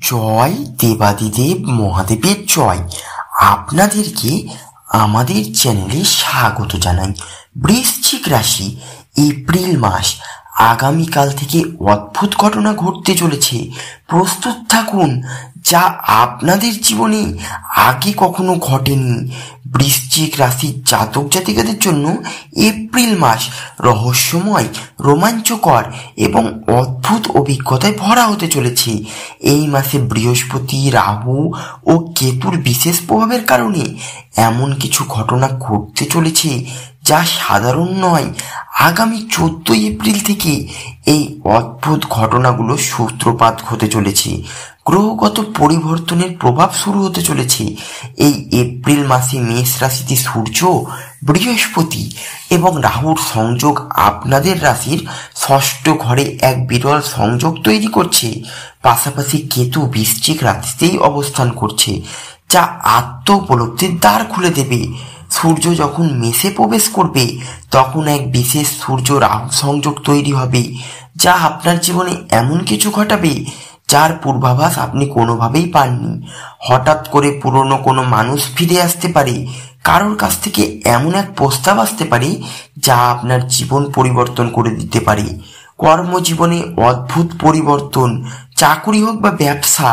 জয় দেবাদিদেব মহাদেবের জয়। আপনাদেরকে আমাদের চ্যানেলে স্বাগত জানাই। বৃশ্চিক রাশি, এপ্রিল মাস, আগামীকাল থেকে অদ্ভুত ঘটনা ঘটতে চলেছে। প্রস্তুত থাকুন, যা আপনাদের জীবনে আগে কখনো ঘটেনি। বৃশ্চিক রাশির জাতক জাতিকাদের জন্য এপ্রিল মাস রহস্যময়, রোমাঞ্চকর এবং অদ্ভুত অভিজ্ঞতায় ভরা হতে চলেছে। এই মাসে বৃহস্পতি, রাহু ও কেতুর বিশেষ প্রভাবের কারণে এমন কিছু ঘটনা ঘটতে চলেছে যা সাধারণ নয়। আগামী 14 এপ্রিল থেকে এই অদ্ভুত ঘটনাগুলো সূত্রপাত হতে চলেছে। গ্রহগত পরিবর্তনের প্রভাব শুরু হতে চলেছে। এই এপ্রিল মাসে মেষ রাশিতে সূর্য, বৃহস্পতি এবং রাহুর সংযোগ আপনাদের রাশির ষষ্ঠ ঘরে এক বিরল সংযোগ তৈরি করছে। পাশাপাশি কেতু বৃশ্চিক রাশিতেই অবস্থান করছে, যা আত্ম উপলব্ধির দ্বার খুলে দেবে। সূর্য যখন মেষে প্রবেশ করবে, তখন এক বিশেষ সূর্য রাহু সংযোগ তৈরি হবে, যা আপনার জীবনে এমন কিছু ঘটাবে যার পূর্বাভাস আপনি কোনোভাবেই পাননি। হঠাৎ করে পুরনো কোনো মানুষ ফিরে আসতে পারে, কারোর কাছ থেকে এমন এক প্রস্তাব আসতে পারে যা আপনার জীবন পরিবর্তন করে দিতে পারে। কর্মজীবনে অদ্ভুত পরিবর্তন, চাকুরি হোক বা ব্যবসা,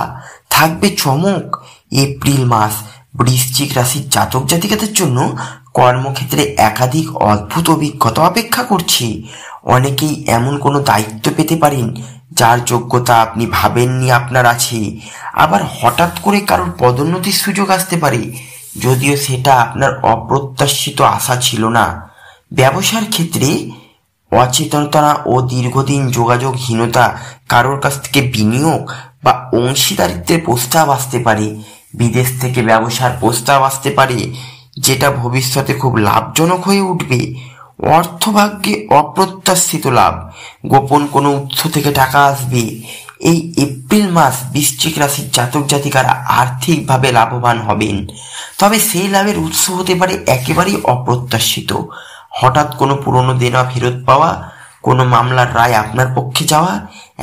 থাকবে চমক। এপ্রিল মাস বৃশ্চিক রাশির জাতক জাতিকাদের জন্য কর্মক্ষেত্রে একাধিক অদ্ভুত অভিজ্ঞতা অপেক্ষা করছে। অনেকেই এমন কোনো দায়িত্ব পেতে পারেন যার যোগ্যতা আপনি ভাবেননি আপনার আছে। আবার হঠাৎ করে কারোর পদোন্নতির সুযোগ আসতে পারে, যদিও সেটা আপনার অপ্রত্যাশিত আশা ছিল না। ব্যবসার ক্ষেত্রে অচেতনতা ও দীর্ঘদিন যোগাযোগহীনতা, কারোর কাছ থেকে বিনিয়োগ বা অংশীদারিত্বের প্রস্তাব আসতে পারে। বিদেশ থেকে ব্যবসার প্রস্তাব আসতে পারে, যেটা ভবিষ্যতে খুব লাভজনক হয়ে উঠবে। অর্থভাগ্যে অপ্রত্যাশিত লাভ, গোপন কোনো উৎস থেকে টাকা আসবে। এই এপ্রিল মাস বৃশ্চিক রাশির জাতক জাতিকারা আর্থিকভাবে লাভবান হবেন, তবে সেই লাভের উৎস হতে পারে একেবারেই অপ্রত্যাশিত। হঠাৎ কোনো পুরনো দেনা ফেরত পাওয়া, কোনো মামলার রায় আপনার পক্ষে যাওয়া,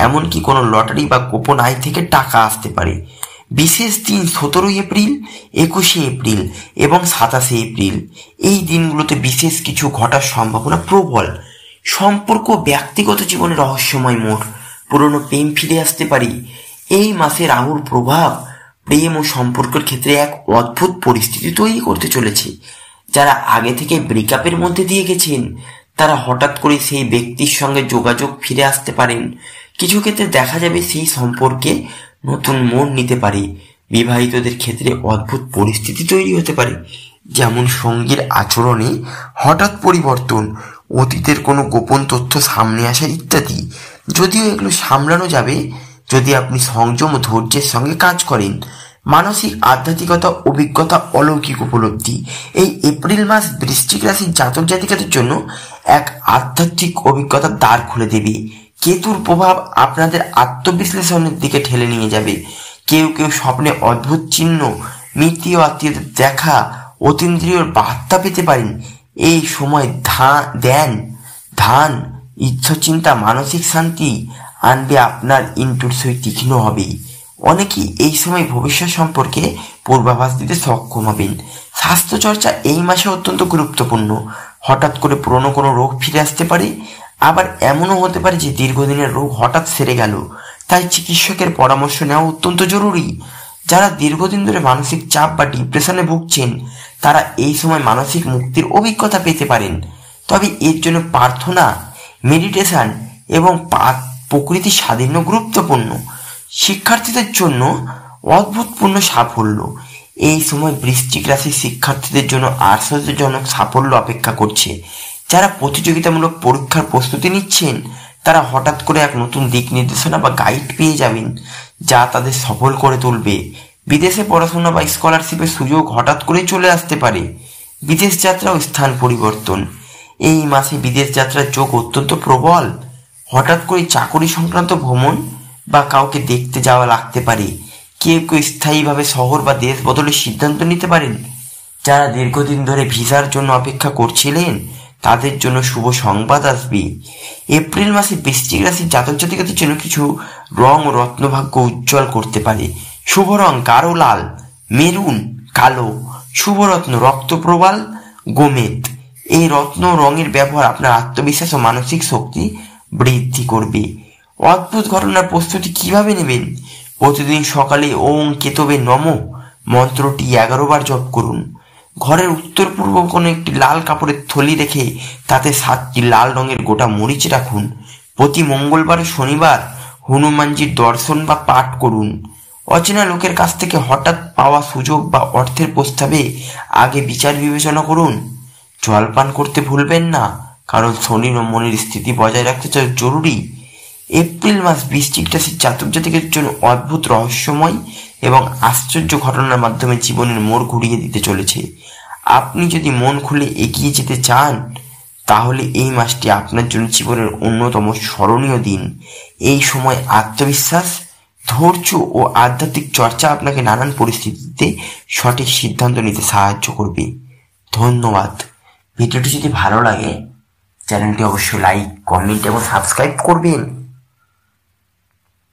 এমনকি কোনো লটারি বা গোপন আয় থেকে টাকা আসতে পারে। বিশেষ দিন 17 এপ্রিল, 21 এপ্রিল এবং 27 এপ্রিল। এই দিনগুলোতে বিশেষ কিছু ঘটার সম্ভাবনা প্রবল। সম্পর্ক, ব্যক্তিগত জীবনে রহস্যময় মোড়, পুরনো প্রেম ফিরে আসতে পারে। এই মাসে রাহুর প্রভাব প্রেম ও সম্পর্কের ক্ষেত্রে এক অদ্ভুত পরিস্থিতি তৈরি করতে চলেছে। যারা আগে থেকে ব্রেকআপের মধ্যে দিয়ে গেছেন, তারা হঠাৎ করে সেই ব্যক্তির সঙ্গে যোগাযোগ ফিরে আসতে পারেন। কিছু ক্ষেত্রে দেখা যাবে সেই সম্পর্কে নতুন মোড় নিতে পারে। বিবাহিতদের ক্ষেত্রে অদ্ভুত পরিস্থিতি তৈরি হতে পারে, যেমন সঙ্গীর আচরণে হঠাৎ পরিবর্তন, অতীতের কোনো গোপন তথ্য সামনে আসা ইত্যাদি। যদিও এগুলো সামলানো যাবে যদি আপনি সংযম ও ধৈর্যের সঙ্গে কাজ করেন। মানসিক আধ্যাত্মিকতা, অভিজ্ঞতা, অলৌকিক উপলব্ধি। এই এপ্রিল মাস বৃশ্চিক রাশির জাতক জাতিকাদের জন্য এক আধ্যাত্মিক অভিজ্ঞতার দ্বার খুলে দেবে। কেতুর প্রভাব আপনাদের আত্মবিশ্লেষণের দিকে ঠেলে নিয়ে যাবে। কেউ কেউ স্বপ্নে অদ্ভুত চিহ্ন, মৃত্যু আত্মীয়দের দেখা, অতীন্দ্রিয় বার্তা পেতে পারেন। এই সময় ধ্যান, ইচ্ছাচিন্তা মানসিক শান্তি আনবে, আপনার ইন্টুইশন তীক্ষ্ণ হবে। অনেকেই এই সময় ভবিষ্যৎ সম্পর্কে পূর্বাভাস দিতে সক্ষম হবেন। স্বাস্থ্যচর্চা এই মাসে অত্যন্ত গুরুত্বপূর্ণ। হঠাৎ করে পুরনো কোনো রোগ ফিরে আসতে পারে, আবার এমনও হতে পারে যে দীর্ঘদিনের রোগ হঠাৎ সেরে গেল। তাই চিকিৎসকের পরামর্শ নেওয়া অত্যন্ত জরুরি। যারা দীর্ঘদিন ধরে মানসিক চাপ বা ডিপ্রেশনে ভুগছেন, তারা এই সময় মানসিক মুক্তির অভিজ্ঞতা পেতে পারেন। তবে এর জন্য প্রার্থনা, মেডিটেশন এবং প্রকৃতি স্বাধীন গুরুত্বপূর্ণ। শিক্ষার্থীদের জন্য অদ্ভুতপূর্ণ সাফল্য। এই সময় বৃশ্চিক রাশির শিক্ষার্থীদের জন্য আশ্চর্যজনক সাফল্য অপেক্ষা করছে। যারা প্রতিযোগিতামূলক পরীক্ষার প্রস্তুতি নিচ্ছেন, তারা হঠাৎ করে এক নতুন দিক নির্দেশনা বা গাইড পেয়ে যাবেন, যা তাদের সফল করে তুলবে। বিদেশে পড়াশোনা বা স্কলারশিপের সুযোগ হঠাৎ করে চলে আসতে পারে। বিদেশ যাত্রা ও স্থান পরিবর্তন। এই মাসে বিদেশ যাত্রার যোগ অত্যন্ত প্রবল। হঠাৎ করে চাকরি সংক্রান্ত ভ্রমণ বা কাউকে দেখতে যাওয়া লাগতে পারে। কেউ কেউ স্থায়ীভাবে শহর বা দেশ বদলের সিদ্ধান্ত নিতে পারেন। যারা দীর্ঘদিন ধরে ভিসার জন্য অপেক্ষা করছিলেন, তাদের জন্য শুভ সংবাদ আসবে। এপ্রিল মাসে বৃশ্চিক রাশির জাতক জাতিকাদের জন্য কিছু রং ও রত্নভাগ্য উজ্জ্বল করতে পারে। শুভ রং গাঢ় লাল, মেরুন, কালো। শুভ রত্ন রক্তপ্রবাল, গোমেদ। এই রত্ন রঙের ব্যবহার আপনার আত্মবিশ্বাস ও মানসিক শক্তি বৃদ্ধি করবে। অদ্ভুত ঘটনার প্রস্তুতি কিভাবে নেবেন? প্রতিদিন সকালে ওম কেতবে নমঃ মন্ত্রটি 11 বার জপ করুন। ঘরের উত্তর পূর্ব কোণে একটি লাল কাপড়ের থলি রেখে তাতে 7টি লাল রঙের গোটা মরিচ রাখুন। প্রতি মঙ্গলবার ও শনিবার হনুমানজির দর্শন বা পাঠ করুন। অচেনা লোকের কাছ থেকে হঠাৎ পাওয়া সুযোগ বা অর্থের প্রস্তাবে আগে বিচার বিবেচনা করুন। জলপান করতে ভুলবেন না, কারণ শনির ও মনের স্থিতি বজায় রাখতে জরুরি। এপ্রিল মাস বৃশ্চিক রাশির জাতক জাতিকের জন্য অদ্ভুত, রহস্যময় এবং আশ্চর্য ঘটনার মাধ্যমে জীবনের মোড় ঘুরিয়ে দিতে চলেছে। আপনি যদি মন খুলে এগিয়ে যেতে চান, তাহলে এই মাসটি আপনার জন্য জীবনের অন্যতম স্মরণীয় দিন। এই সময় আত্মবিশ্বাস, ধৈর্য ও আধ্যাত্মিক চর্চা আপনাকে নানান পরিস্থিতিতে সঠিক সিদ্ধান্ত নিতে সাহায্য করবে। ধন্যবাদ। ভিডিওটি যদি ভালো লাগে চ্যানেলটি অবশ্যই লাইক, কমেন্ট এবং সাবস্ক্রাইব করবেন।